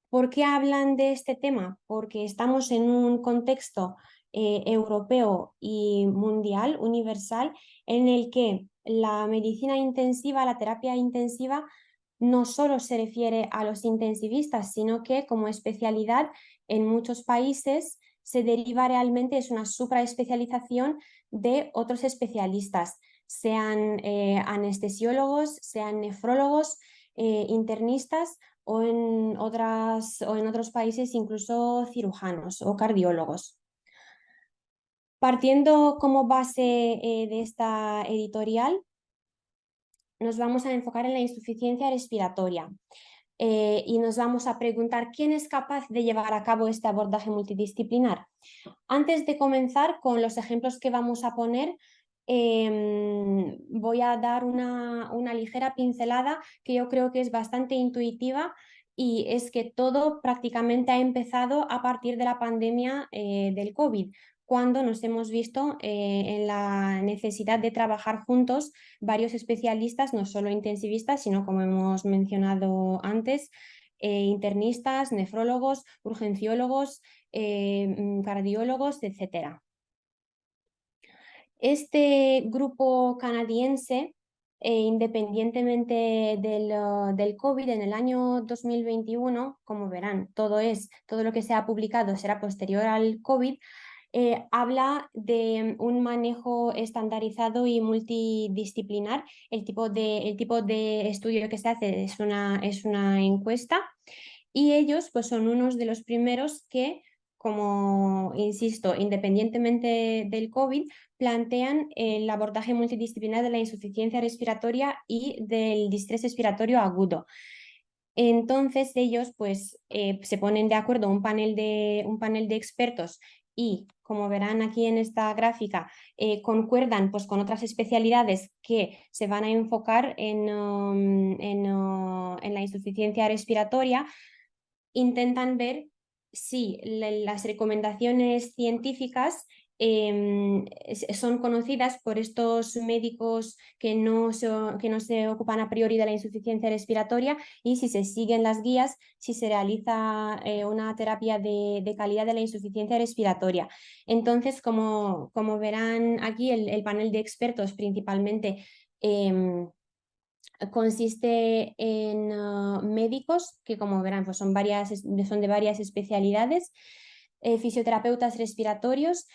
¿Por qué hablan de este tema? Porque estamos en un contexto europeo y mundial, universal, en el que la medicina intensiva, la terapia intensiva, no solo se refiere a los intensivistas, sino que como especialidad en muchos países se deriva realmente, es una supraespecialización de otros especialistas, sean anestesiólogos, sean nefrólogos, internistas o en otros países incluso cirujanos o cardiólogos. Partiendo como base de esta editorial, nos vamos a enfocar en la insuficiencia respiratoria y nos vamos a preguntar quién es capaz de llevar a cabo este abordaje multidisciplinar. Antes de comenzar con los ejemplos que vamos a poner, voy a dar una ligera pincelada que yo creo que es bastante intuitiva, y es que todo prácticamente ha empezado a partir de la pandemia del COVID, cuando nos hemos visto en la necesidad de trabajar juntos varios especialistas, no solo intensivistas, sino como hemos mencionado antes, internistas, nefrólogos, urgenciólogos, cardiólogos, etc. Este grupo canadiense, independientemente del COVID, en el año 2021, como verán, todo lo que se ha publicado será posterior al COVID, habla de un manejo estandarizado y multidisciplinar. El tipo de estudio que se hace es una encuesta, y ellos pues son unos de los primeros que, como insisto, independientemente del COVID, plantean el abordaje multidisciplinar de la insuficiencia respiratoria y del distrés respiratorio agudo. Entonces ellos pues se ponen de acuerdo un panel de expertos y, como verán aquí en esta gráfica, concuerdan pues con otras especialidades que se van a enfocar en la insuficiencia respiratoria. Intentan ver si las recomendaciones científicas son conocidas por estos médicos que no se ocupan a priori de la insuficiencia respiratoria, y si se siguen las guías, si se realiza una terapia de calidad de la insuficiencia respiratoria. Entonces, como verán aquí, el panel de expertos principalmente consiste en médicos que, como verán, pues son de varias especialidades, fisioterapeutas respiratorios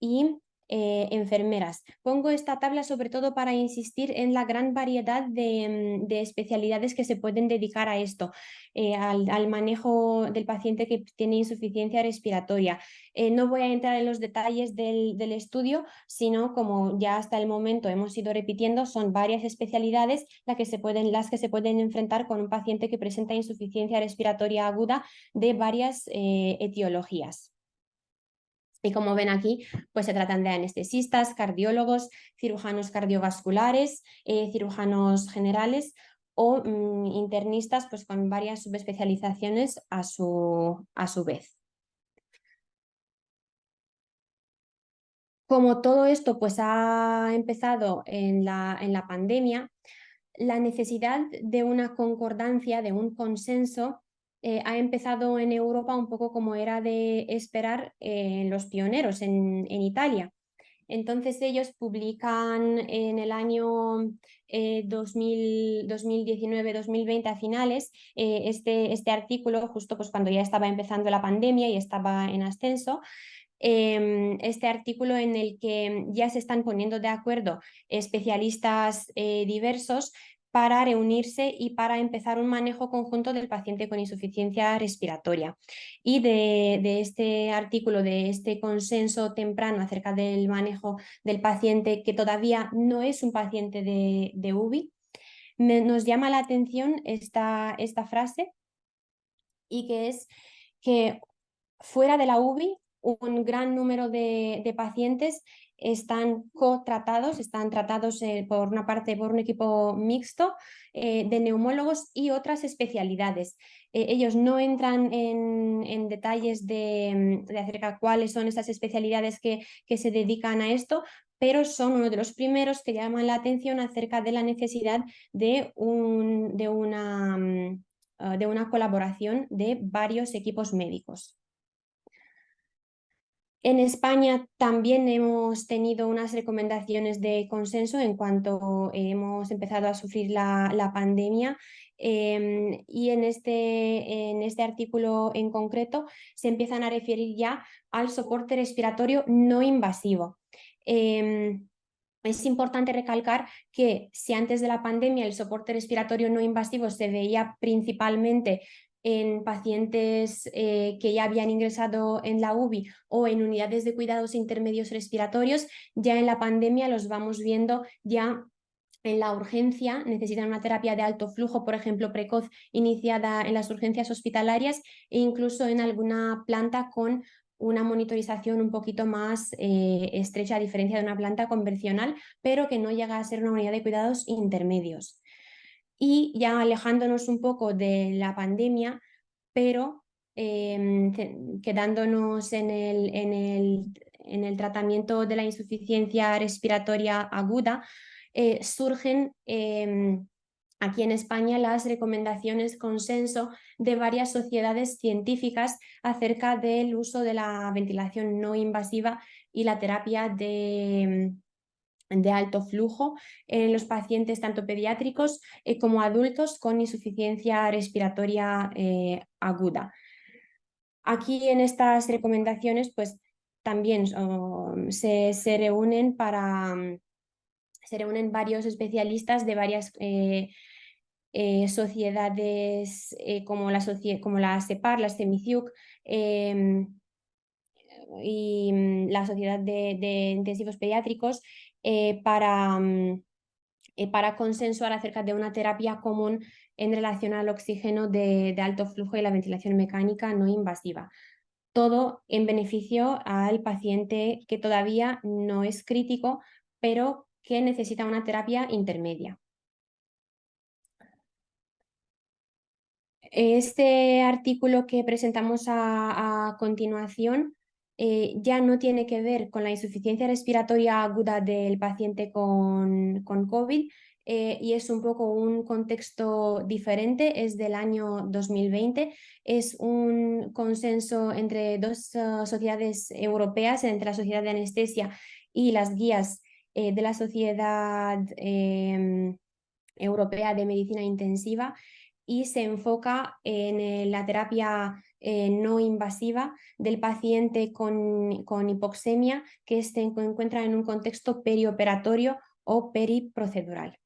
y enfermeras. Pongo esta tabla sobre todo para insistir en la gran variedad de especialidades que se pueden dedicar a esto, al manejo del paciente que tiene insuficiencia respiratoria. No voy a entrar en los detalles del estudio, sino, como ya hasta el momento hemos ido repitiendo, son varias especialidades las que se pueden enfrentar con un paciente que presenta insuficiencia respiratoria aguda de varias etiologías. Y como ven aquí, pues se tratan de anestesistas, cardiólogos, cirujanos cardiovasculares, cirujanos generales o internistas, pues con varias subespecializaciones a su vez. Como todo esto pues ha empezado en la pandemia, la necesidad de una concordancia, de un consenso, ha empezado en Europa un poco como era de esperar los pioneros en Italia. Entonces ellos publican en el año 2019-2020 a finales este artículo, justo pues cuando ya estaba empezando la pandemia y estaba en ascenso. Este artículo en el que ya se están poniendo de acuerdo especialistas diversos para reunirse y para empezar un manejo conjunto del paciente con insuficiencia respiratoria. Y de este artículo, de este consenso temprano acerca del manejo del paciente que todavía no es un paciente de UBI, nos llama la atención esta frase, y que es que fuera de la UBI un gran número de pacientes están cotratados, están tratados por una parte por un equipo mixto de neumólogos y otras especialidades. Ellos no entran en detalles de acerca de cuáles son esas especialidades que se dedican a esto, pero son uno de los primeros que llaman la atención acerca de la necesidad de una colaboración de varios equipos médicos. En España también hemos tenido unas recomendaciones de consenso en cuanto hemos empezado a sufrir la pandemia, y en este artículo en concreto se empiezan a referir ya al soporte respiratorio no invasivo. Es importante recalcar que si antes de la pandemia el soporte respiratorio no invasivo se veía principalmente en pacientes que ya habían ingresado en la UBI o en unidades de cuidados intermedios respiratorios, ya en la pandemia los vamos viendo ya en la urgencia, necesitan una terapia de alto flujo, por ejemplo, precoz, iniciada en las urgencias hospitalarias, e incluso en alguna planta con una monitorización un poquito más estrecha, a diferencia de una planta convencional, pero que no llega a ser una unidad de cuidados intermedios. Y ya alejándonos un poco de la pandemia, pero quedándonos en el tratamiento de la insuficiencia respiratoria aguda, surgen aquí en España las recomendaciones consenso de varias sociedades científicas acerca del uso de la ventilación no invasiva y la terapia de alto flujo en los pacientes tanto pediátricos como adultos con insuficiencia respiratoria aguda. Aquí en estas recomendaciones pues también se reúnen varios especialistas de varias sociedades como la SEPAR, la CEMICIUC, y la Sociedad de Intensivos Pediátricos para consensuar acerca de una terapia común en relación al oxígeno de alto flujo y la ventilación mecánica no invasiva. Todo en beneficio al paciente que todavía no es crítico, pero que necesita una terapia intermedia. Este artículo que presentamos a continuación ya no tiene que ver con la insuficiencia respiratoria aguda del paciente con COVID, y es un poco un contexto diferente, es del año 2020, es un consenso entre dos sociedades europeas, entre la Sociedad de Anestesia y las guías de la Sociedad Europea de Medicina Intensiva, y se enfoca en la terapia no invasiva del paciente con hipoxemia que se encuentra en un contexto perioperatorio o periprocedural.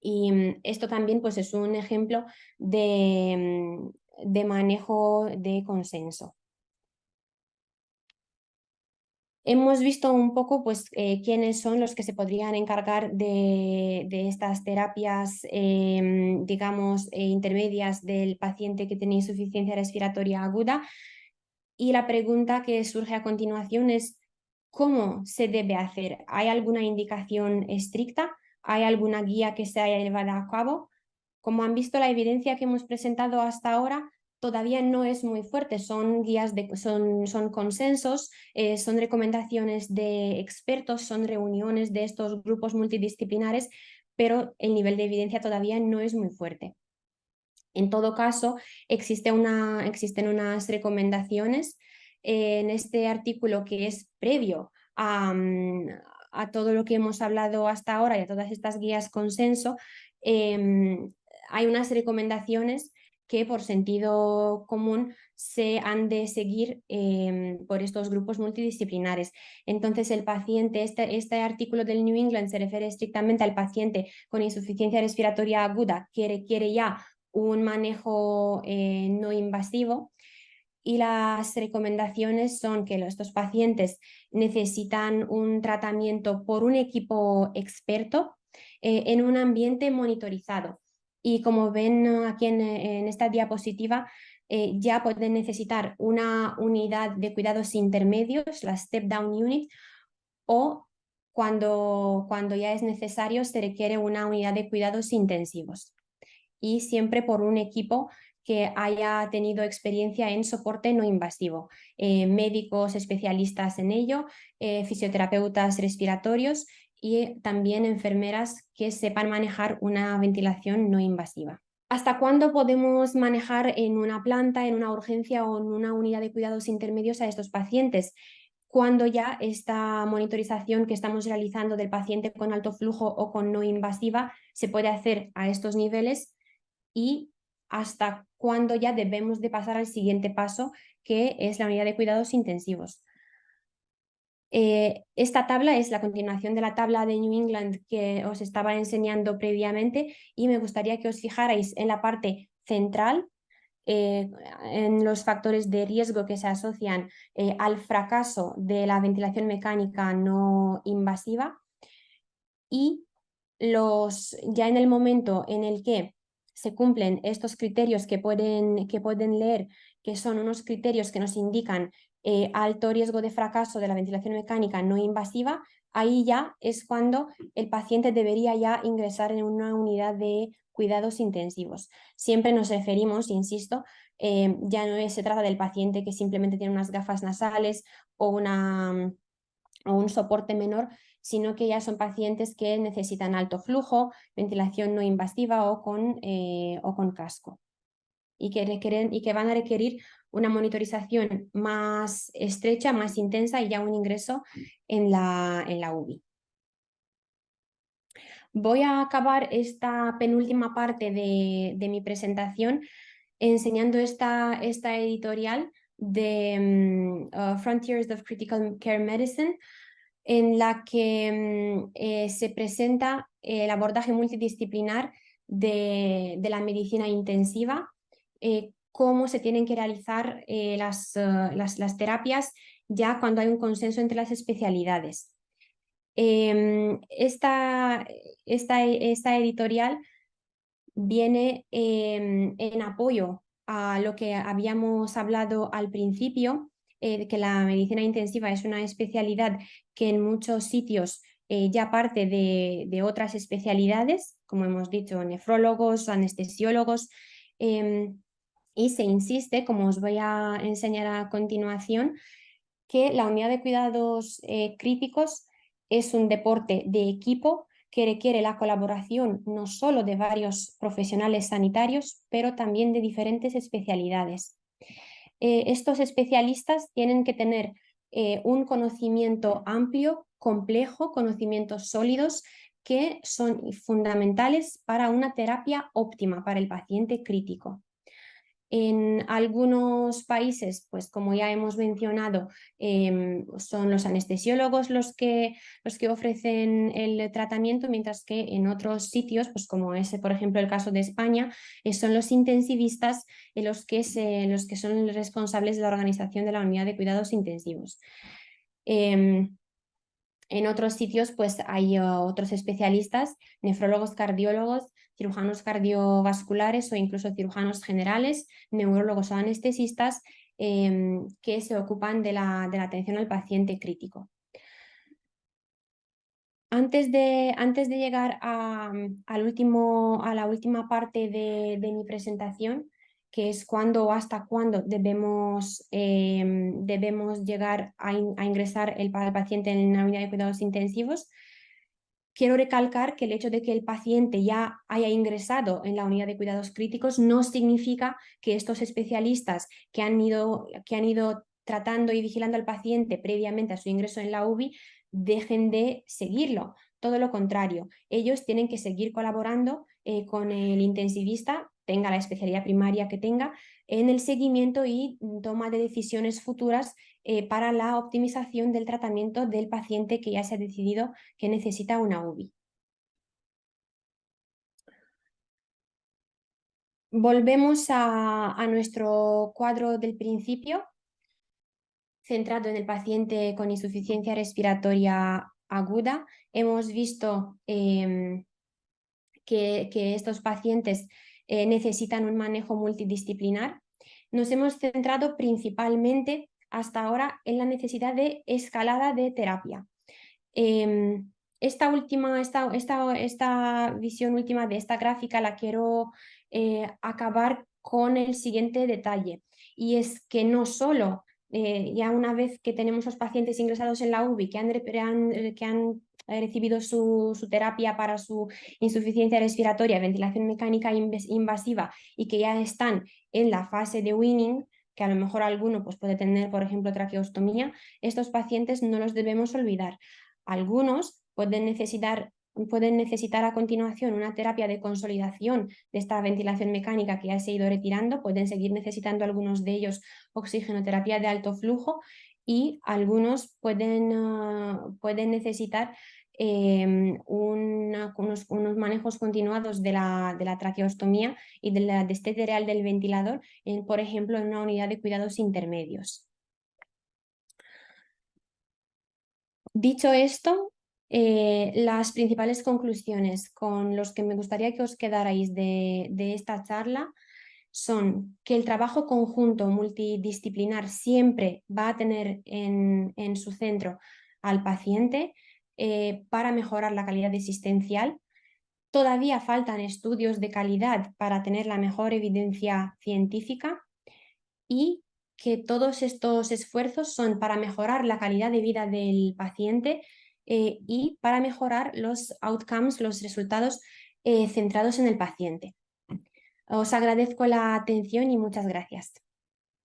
Y esto también pues, es un ejemplo de manejo de consenso. Hemos visto un poco pues, quiénes son los que se podrían encargar de estas terapias, digamos, intermedias del paciente que tiene insuficiencia respiratoria aguda. Y la pregunta que surge a continuación es, ¿cómo se debe hacer? ¿Hay alguna indicación estricta? ¿Hay alguna guía que se haya llevado a cabo? Como han visto, la evidencia que hemos presentado hasta ahora todavía no es muy fuerte, son guías son consensos, son recomendaciones de expertos, son reuniones de estos grupos multidisciplinares, pero el nivel de evidencia todavía no es muy fuerte. En todo caso, existen unas recomendaciones en este artículo que es previo a todo lo que hemos hablado hasta ahora y a todas estas guías consenso, hay unas recomendaciones que por sentido común se han de seguir por estos grupos multidisciplinares. Entonces, el paciente, este artículo del New England se refiere estrictamente al paciente con insuficiencia respiratoria aguda que requiere ya un manejo no invasivo. Y las recomendaciones son que estos pacientes necesitan un tratamiento por un equipo experto en un ambiente monitorizado. Y como ven aquí en esta diapositiva, ya pueden necesitar una unidad de cuidados intermedios, la Step Down Unit, o cuando ya es necesario se requiere una unidad de cuidados intensivos. Y siempre por un equipo que haya tenido experiencia en soporte no invasivo, médicos especialistas en ello, fisioterapeutas respiratorios y también enfermeras que sepan manejar una ventilación no invasiva. ¿Hasta cuándo podemos manejar en una planta, en una urgencia o en una unidad de cuidados intermedios a estos pacientes? Cuando ya esta monitorización que estamos realizando del paciente con alto flujo o con no invasiva se puede hacer a estos niveles, y hasta cuándo ya debemos de pasar al siguiente paso, que es la unidad de cuidados intensivos. Esta tabla es la continuación de la tabla de New England que os estaba enseñando previamente, y me gustaría que os fijarais en la parte central, en los factores de riesgo que se asocian al fracaso de la ventilación mecánica no invasiva, y ya en el momento en el que se cumplen estos criterios que pueden leer, que son unos criterios que nos indican alto riesgo de fracaso de la ventilación mecánica no invasiva, ahí ya es cuando el paciente debería ya ingresar en una unidad de cuidados intensivos. Siempre nos referimos, insisto, ya no se trata del paciente que simplemente tiene unas gafas nasales o un soporte menor, sino que ya son pacientes que necesitan alto flujo, ventilación no invasiva o con casco, y que van a requerir una monitorización más estrecha, más intensa, y ya un ingreso en la UBI. Voy a acabar esta penúltima parte de mi presentación enseñando esta editorial de Frontiers of Critical Care Medicine, en la que se presenta el abordaje multidisciplinar de la medicina intensiva, cómo se tienen que realizar las terapias ya cuando hay un consenso entre las especialidades. Esta editorial viene en apoyo a lo que habíamos hablado al principio, que la medicina intensiva es una especialidad que en muchos sitios ya parte de otras especialidades, como hemos dicho, nefrólogos, anestesiólogos, y se insiste, como os voy a enseñar a continuación, que la unidad de cuidados críticos es un deporte de equipo que requiere la colaboración no solo de varios profesionales sanitarios, pero también de diferentes especialidades. Estos especialistas tienen que tener un conocimiento amplio, complejo, conocimientos sólidos que son fundamentales para una terapia óptima para el paciente crítico. En algunos países, pues como ya hemos mencionado, son los anestesiólogos los que ofrecen el tratamiento, mientras que en otros sitios, pues como es por ejemplo el caso de España, son los intensivistas los que son responsables de la organización de la unidad de cuidados intensivos. En otros sitios pues hay otros especialistas, nefrólogos, cardiólogos, cirujanos cardiovasculares o incluso cirujanos generales, neurólogos o anestesistas que se ocupan de la atención al paciente crítico. Antes de llegar a la última parte de mi presentación, que es cuándo o hasta cuándo debemos llegar a ingresar el paciente en la unidad de cuidados intensivos, quiero recalcar que el hecho de que el paciente ya haya ingresado en la unidad de cuidados críticos no significa que estos especialistas que han ido tratando y vigilando al paciente previamente a su ingreso en la UBI dejen de seguirlo. Todo lo contrario, ellos tienen que seguir colaborando con el intensivista, tenga la especialidad primaria que tenga, en el seguimiento y toma de decisiones futuras para la optimización del tratamiento del paciente que ya se ha decidido que necesita una UBI. Volvemos a nuestro cuadro del principio, centrado en el paciente con insuficiencia respiratoria aguda. Hemos visto que estos pacientes necesitan un manejo multidisciplinar. Nos hemos centrado principalmente hasta ahora en la necesidad de escalada de terapia. Esta visión última de esta gráfica la quiero acabar con el siguiente detalle, y es que no solo ya una vez que tenemos los pacientes ingresados en la UBI que han recibido su terapia para su insuficiencia respiratoria, ventilación mecánica invasiva, y que ya están en la fase de weaning, que a lo mejor alguno pues, puede tener, por ejemplo, traqueostomía, estos pacientes no los debemos olvidar. Algunos pueden necesitar a continuación una terapia de consolidación de esta ventilación mecánica que ya se ha ido retirando, pueden seguir necesitando algunos de ellos oxigenoterapia de alto flujo, y algunos pueden necesitar unos manejos continuados de la traqueostomía y de la destete real del ventilador, por ejemplo, en una unidad de cuidados intermedios. Dicho esto, las principales conclusiones con los que me gustaría que os quedarais de esta charla son que el trabajo conjunto multidisciplinar siempre va a tener en su centro al paciente para mejorar la calidad asistencial. Todavía faltan estudios de calidad para tener la mejor evidencia científica, y que todos estos esfuerzos son para mejorar la calidad de vida del paciente y para mejorar los outcomes, los resultados centrados en el paciente. Os agradezco la atención y muchas gracias.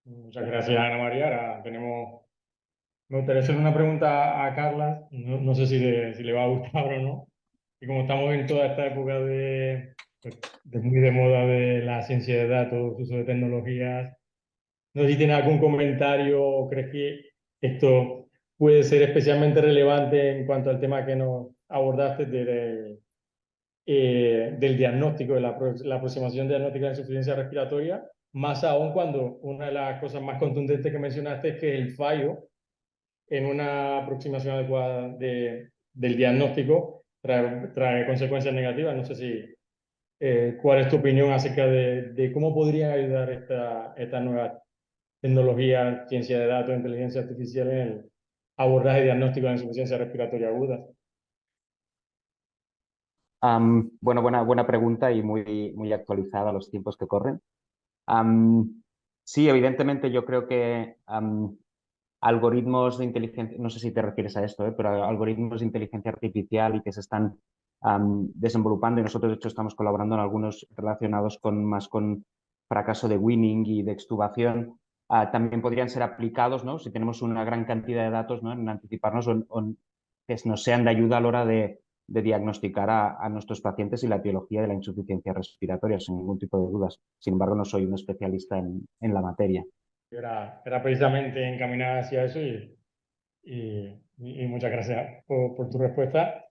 Muchas gracias, Ana María. Ahora me gustaría hacer una pregunta a Carla, no sé si le va a gustar o no. Y como estamos en toda esta época de muy de moda de la ciencia de datos, uso de tecnologías, no sé si tienes algún comentario o crees que esto puede ser especialmente relevante en cuanto al tema que nos abordaste del diagnóstico, de la aproximación diagnóstica de insuficiencia respiratoria, más aún cuando una de las cosas más contundentes que mencionaste es que el fallo en una aproximación adecuada del diagnóstico trae consecuencias negativas. No sé si cuál es tu opinión acerca de cómo podrían ayudar esta nueva tecnología, ciencia de datos, inteligencia artificial en el abordaje diagnóstico de insuficiencia respiratoria aguda. Bueno, buena pregunta y muy actualizada a los tiempos que corren. Sí, evidentemente yo creo que algoritmos de inteligencia, no sé si te refieres a esto, pero algoritmos de inteligencia artificial y que se están desenvolupando, y nosotros de hecho estamos colaborando en algunos relacionados más con fracaso de weaning y de extubación, también podrían ser aplicados, ¿no? Si tenemos una gran cantidad de datos, ¿no? En anticiparnos o que nos sean de ayuda a la hora de diagnosticar a nuestros pacientes y la etiología de la insuficiencia respiratoria, sin ningún tipo de dudas. Sin embargo, no soy un especialista en la materia. Era precisamente encaminada hacia eso y muchas gracias por tu respuesta.